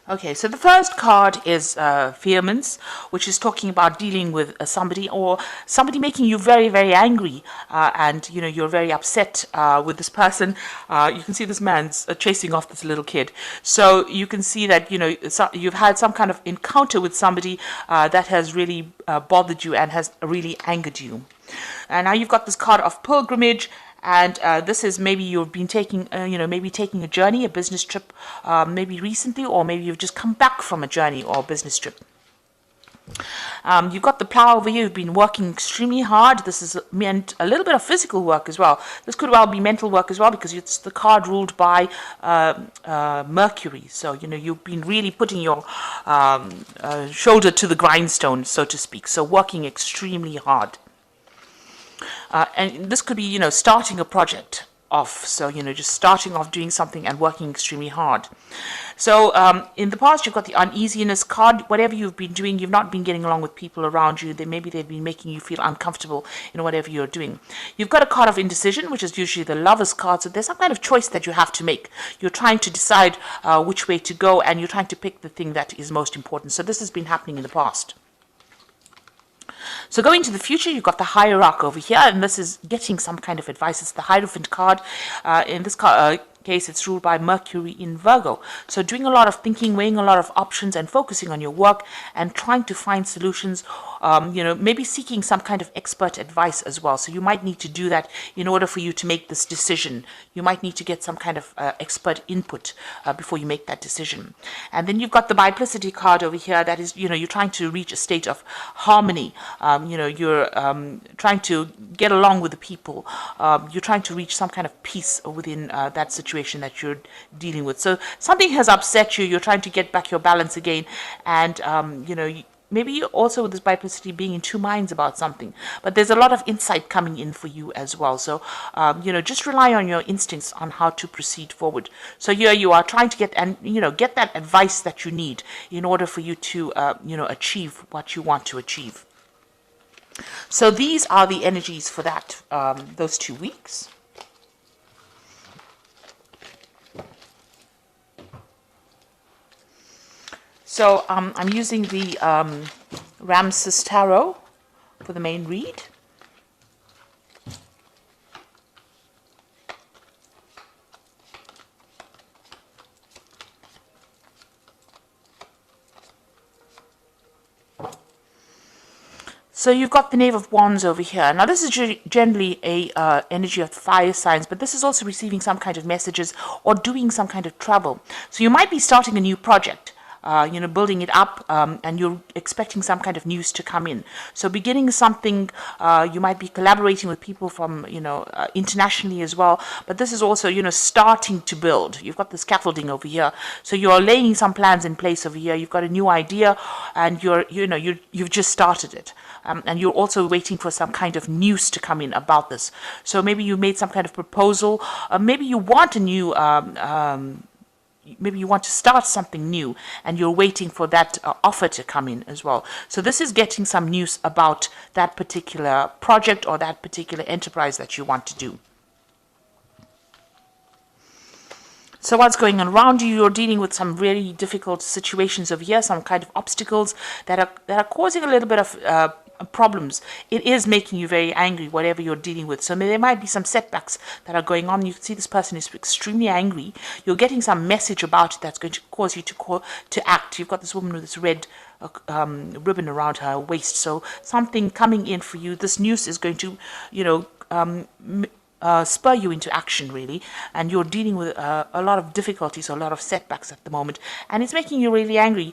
Okay, so the first card is vehemence, which is talking about dealing with somebody or somebody making you very, very angry, and you're very upset with this person. You can see this man's chasing off this little kid, so you can see that you've had some kind of encounter with somebody that has really bothered you and has really angered you. And now you've got this card of pilgrimage. And this is maybe you've been taking, maybe taking a journey, a business trip, maybe recently, or maybe you've just come back from a journey or a business trip. You've got the plow over here. You've been working extremely hard. This is meant a little bit of physical work as well. This could well be mental work as well, because it's the card ruled by Mercury. So, you've been really putting your shoulder to the grindstone, so to speak. So working extremely hard. And this could be, starting a project off. So, just starting off doing something and working extremely hard. So, in the past, you've got the uneasiness card. Whatever you've been doing, you've not been getting along with people around you. Maybe they've been making you feel uncomfortable in whatever you're doing. You've got a card of indecision, which is usually the lover's card. So there's some kind of choice that you have to make. You're trying to decide which way to go, and you're trying to pick the thing that is most important. So this has been happening in the past. So going to the future, you've got the hierarch over here, and this is getting some kind of advice. It's the Hierophant card. In this case, it's ruled by Mercury in Virgo. So doing a lot of thinking, weighing a lot of options, and focusing on your work and trying to find solutions. Maybe seeking some kind of expert advice as well. So you might need to do that in order for you to make this decision. You might need to get some kind of expert input before you make that decision. And then you've got the biplicity card over here. That is, you're trying to reach a state of harmony. You're trying to get along with the people. You're trying to reach some kind of peace within that situation that you're dealing with. So something has upset you. You're trying to get back your balance again. And, maybe also with this biplicity being in two minds about something, but there's a lot of insight coming in for you as well. So, just rely on your instincts on how to proceed forward. So here you are trying to get that advice that you need in order for you to, achieve what you want to achieve. So these are the energies for that, those 2 weeks. So I'm using the Ramses Tarot for the main read. So you've got the Knave of Wands over here. Now this is generally a energy of fire signs, but this is also receiving some kind of messages or doing some kind of travel. So you might be starting a new project. Building it up, and you're expecting some kind of news to come in. So beginning something, you might be collaborating with people from, internationally as well. But this is also, starting to build. You've got the scaffolding over here. So you're laying some plans in place over here. You've got a new idea, and you've just started it. And you're also waiting for some kind of news to come in about this. So maybe you made some kind of proposal. Maybe you want a new maybe you want to start something new and you're waiting for that offer to come in as well. So this is getting some news about that particular project or that particular enterprise that you want to do. So what's going on around you? You're dealing with some really difficult situations over here, some kind of obstacles that are causing a little bit of problems. It is making you very angry, whatever you're dealing with. So there might be some setbacks that are going on. You can see this person is extremely angry. You're getting some message about it that's going to cause you to act. You've got this woman with this red ribbon around her waist. So something coming in for you. This news is going to, spur you into action, really, and you're dealing with a lot of difficulties, a lot of setbacks at the moment, and it's making you really angry.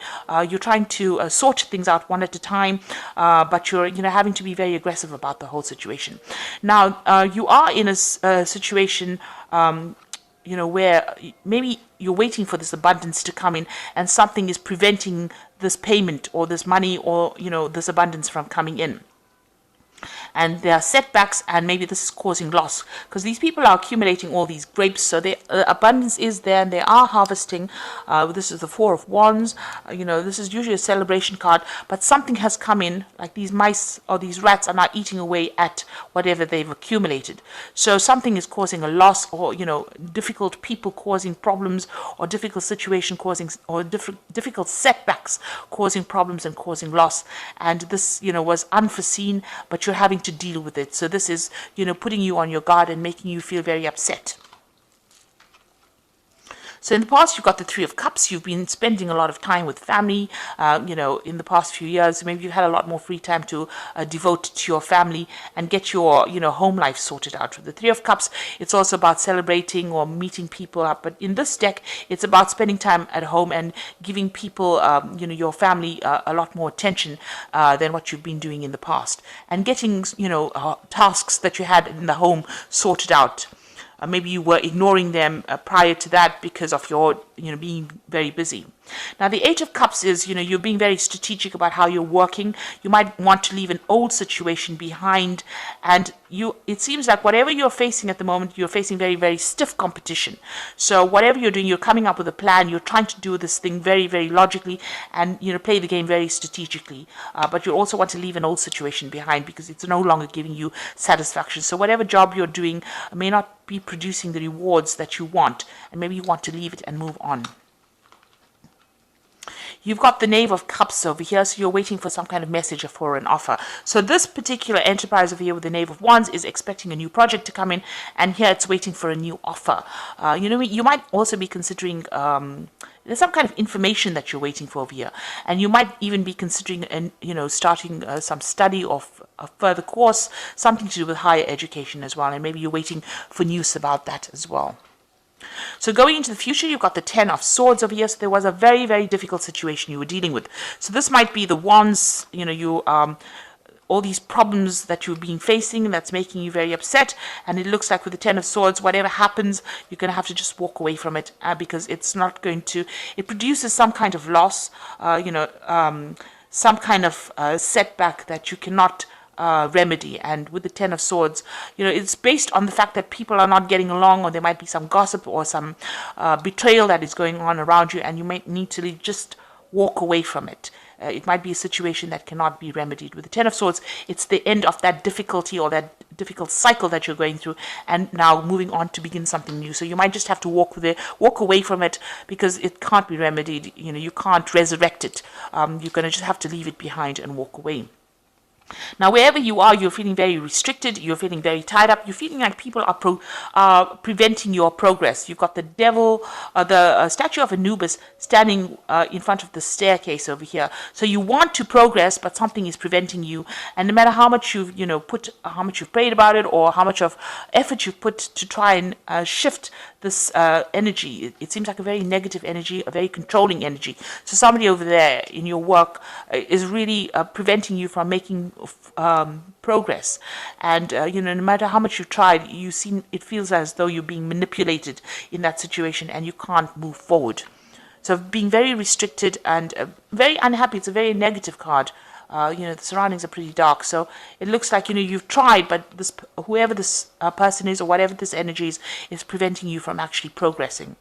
You're trying to sort things out one at a time, but you're having to be very aggressive about the whole situation. Now you are in a situation where maybe you're waiting for this abundance to come in, and something is preventing this payment or this money or this abundance from coming in. and there are setbacks, and maybe this is causing loss because these people are accumulating all these grapes. So the abundance is there, and they are harvesting. This is the Four of Wands. This is usually a celebration card, but something has come in, like these mice or these rats are now eating away at whatever they've accumulated. So something is causing a loss, or difficult people causing problems, or difficult situation causing, or difficult setbacks causing problems and causing loss. And this was unforeseen, but you're having to deal with it. So this is putting you on your guard and making you feel very upset. So in the past, you've got the Three of Cups. You've been spending a lot of time with family, in the past few years. Maybe you've had a lot more free time to devote to your family and get your, home life sorted out. With the Three of Cups, it's also about celebrating or meeting people up. But in this deck, it's about spending time at home and giving people, your family a lot more attention than what you've been doing in the past. And getting, tasks that you had in the home sorted out. Maybe you were ignoring them prior to that because of your, being very busy. Now, the Eight of Cups is, you're being very strategic about how you're working. You might want to leave an old situation behind, and it seems like whatever you're facing at the moment, you're facing very, very stiff competition. So whatever you're doing, you're coming up with a plan. You're trying to do this thing very, very logically and, play the game very strategically. But you also want to leave an old situation behind because it's no longer giving you satisfaction. So whatever job you're doing may not be producing the rewards that you want, and maybe you want to leave it and move on. You've got the Knave of Cups over here, so you're waiting for some kind of message or for an offer. So this particular enterprise over here with the Knave of Wands is expecting a new project to come in, and here it's waiting for a new offer. You might also be considering there's some kind of information that you're waiting for over here, and you might even be considering, starting some study of a further course, something to do with higher education as well, and maybe you're waiting for news about that as well. So going into the future, you've got the Ten of Swords over here. So there was a very, very difficult situation you were dealing with. So this might be the Wands, all these problems that you've been facing that's making you very upset. And it looks like with the Ten of Swords, whatever happens, you're going to have to just walk away from it because it's not going to, it produces some kind of loss, some kind of setback that you cannot remedy. And with the Ten of Swords, it's based on the fact that people are not getting along, or there might be some gossip or some betrayal that is going on around you, and you might need to just walk away from it. It might be a situation that cannot be remedied. With the Ten of Swords, it's the end of that difficulty or that difficult cycle that you're going through, and now moving on to begin something new. So you might just have to walk away from it because it can't be remedied. You can't resurrect it. You're going to just have to leave it behind and walk away. Now, wherever you are, you're feeling very restricted, you're feeling very tied up, you're feeling like people are preventing your progress. You've got the devil, the statue of Anubis standing in front of the staircase over here. So you want to progress, but something is preventing you. And no matter how much you've, how much you've prayed about it, or how much of effort you've put to try and shift this energy, it seems like a very negative energy, a very controlling energy. So somebody over there in your work is really preventing you from making progress. And no matter how much you've tried, it feels as though you're being manipulated in that situation, and you can't move forward. So being very restricted and very unhappy. It's a very negative card. The surroundings are pretty dark, so it looks like you've tried, but whoever this person is, or whatever this energy is preventing you from actually progressing.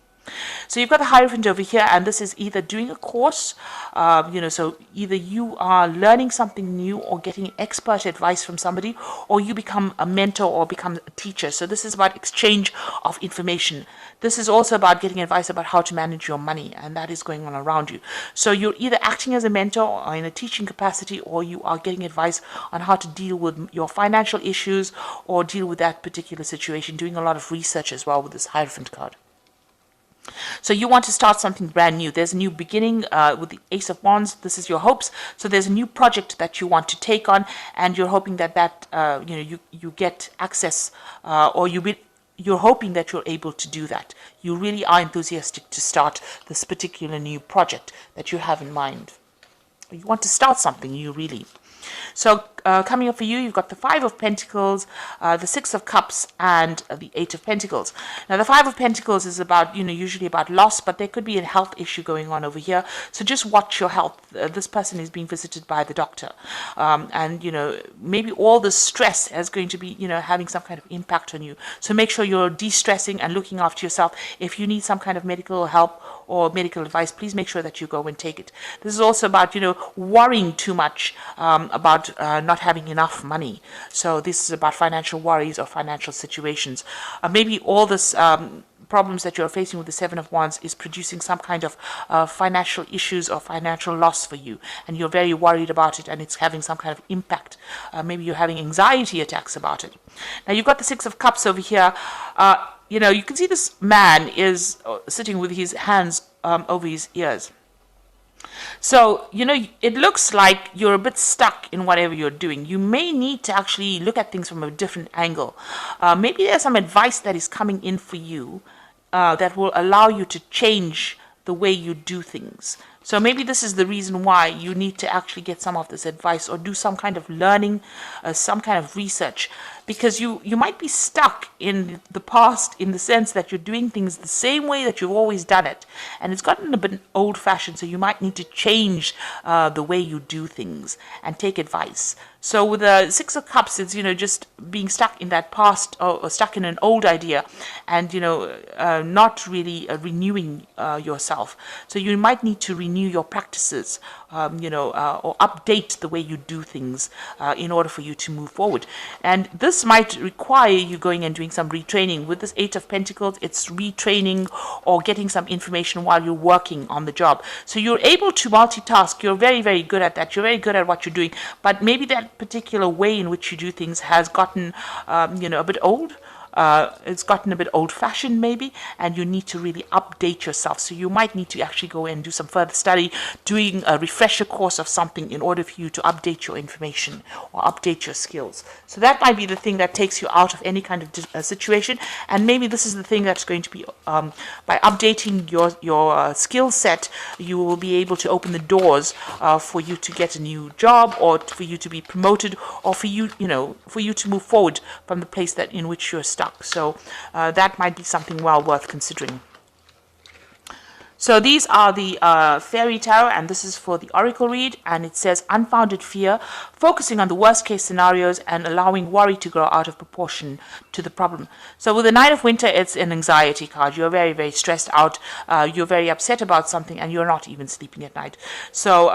So you've got the Hierophant over here, and this is either doing a course, so either you are learning something new or getting expert advice from somebody, or you become a mentor or become a teacher. So this is about exchange of information. This is also about getting advice about how to manage your money, and that is going on around you. So you're either acting as a mentor or in a teaching capacity, or you are getting advice on how to deal with your financial issues or deal with that particular situation, doing a lot of research as well with this Hierophant card. So you want to start something brand new. There's a new beginning with the Ace of Wands. This is your hopes. So there's a new project that you want to take on, and you're hoping that you get access, or you're hoping that you're able to do that. You really are enthusiastic to start this particular new project that you have in mind. You want to start something new, really. So coming up for you, you've got the Five of Pentacles, the Six of Cups, and the Eight of Pentacles. Now, the Five of Pentacles is about, usually about loss, but there could be a health issue going on over here. So just watch your health. This person is being visited by the doctor. And, maybe all the stress is going to be, having some kind of impact on you. So make sure you're de-stressing and looking after yourself. If you need some kind of medical help or medical advice, please make sure that you go and take it. This is also about, worrying too much about not having enough money. So this is about financial worries or financial situations. Maybe all this problems that you're facing with the Seven of Wands is producing some kind of financial issues or financial loss for you, and you're very worried about it, and it's having some kind of impact. Maybe you're having anxiety attacks about it. Now, you've got the Six of Cups over here. You can see this man is sitting with his hands over his ears. So, it looks like you're a bit stuck in whatever you're doing. You may need to actually look at things from a different angle. Maybe there's some advice that is coming in for you that will allow you to change the way you do things. So maybe this is the reason why you need to actually get some of this advice or do some kind of learning, some kind of research, because you might be stuck in the past in the sense that you're doing things the same way that you've always done it, and it's gotten a bit old-fashioned, so you might need to change the way you do things and take advice. So with the Six of Cups, it's, just being stuck in that past or stuck in an old idea and, not really renewing yourself. So you might need to renew your practices, or update the way you do things in order for you to move forward. And this might require you going and doing some retraining. With this Eight of Pentacles, it's retraining or getting some information while you're working on the job. So you're able to multitask. You're very, very good at that. You're very good at what you're doing. But maybe that particular way in which you do things has gotten, a bit old. It's gotten a bit old-fashioned maybe, and you need to really update yourself. So you might need to actually go and do some further study, doing a refresher course of something in order for you to update your information or update your skills. So that might be the thing that takes you out of any kind of situation, and maybe this is the thing that's going to be, by updating your skill set, you will be able to open the doors for you to get a new job, or for you to be promoted, or for you, for you to move forward from the place that in which you're stuck. So that might be something well worth considering. So these are the Fairy Tarot, and this is for the Oracle read, and it says unfounded fear, focusing on the worst case scenarios and allowing worry to grow out of proportion to the problem. So with the Nine of Winter, it's an anxiety card. You're very, very stressed out. You're very upset about something, and you're not even sleeping at night. So,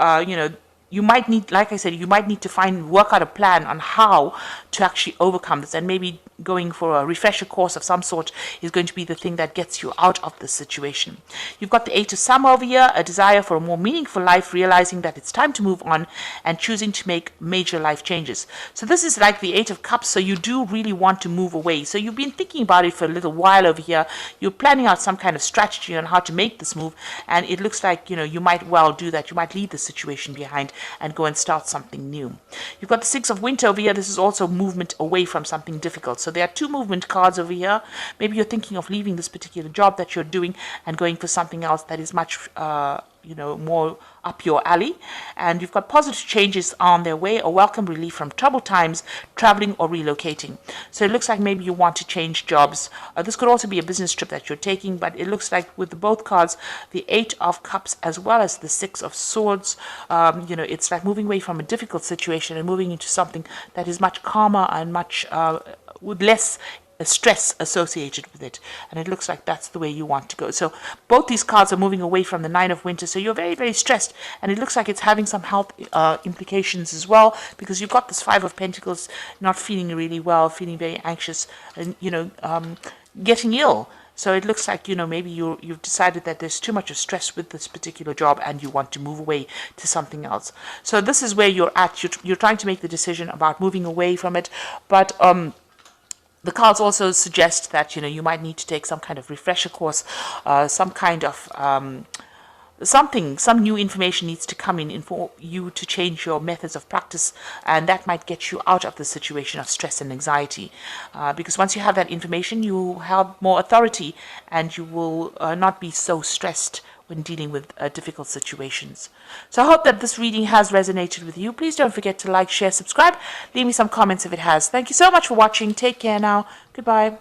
you might need, like I said, you might need to work out a plan on how to actually overcome this, and maybe going for a refresher course of some sort is going to be the thing that gets you out of this situation. You've got the Eight of Summer over here, a desire for a more meaningful life, realizing that it's time to move on and choosing to make major life changes. So this is like the Eight of Cups, so you do really want to move away. So you've been thinking about it for a little while over here. You're planning out some kind of strategy on how to make this move, and it looks like, you might well do that. You might leave the situation behind and go and start something new. You've got the Six of Winter over here. This is also movement away from something difficult. So there are two movement cards over here. Maybe you're thinking of leaving this particular job that you're doing and going for something else that is much more up your alley. And you've got positive changes on their way, a welcome relief from troubled times, traveling or relocating. So it looks like maybe you want to change jobs. This could also be a business trip that you're taking, but it looks like with both cards, the Eight of Cups as well as the Six of Swords, it's like moving away from a difficult situation and moving into something that is much calmer and much with less stress associated with it, and it looks like that's the way you want to go. So both these cards are moving away from the Nine of Winter, so you're very, very stressed, and it looks like it's having some health implications as well, because you've got this Five of Pentacles, not feeling really well, feeling very anxious, and getting ill. So it looks like, maybe you've decided that there's too much of stress with this particular job and you want to move away to something else. So this is where you're at. You're trying to make the decision about moving away from it, but the cards also suggest that, you might need to take some kind of refresher course, some kind of some new information needs to come in for you to change your methods of practice, and that might get you out of the situation of stress and anxiety. Because once you have that information, you have more authority, and you will not be so stressed when dealing with difficult situations. So I hope that this reading has resonated with you. Please don't forget to like, share, subscribe. Leave me some comments if it has. Thank you so much for watching. Take care now. Goodbye.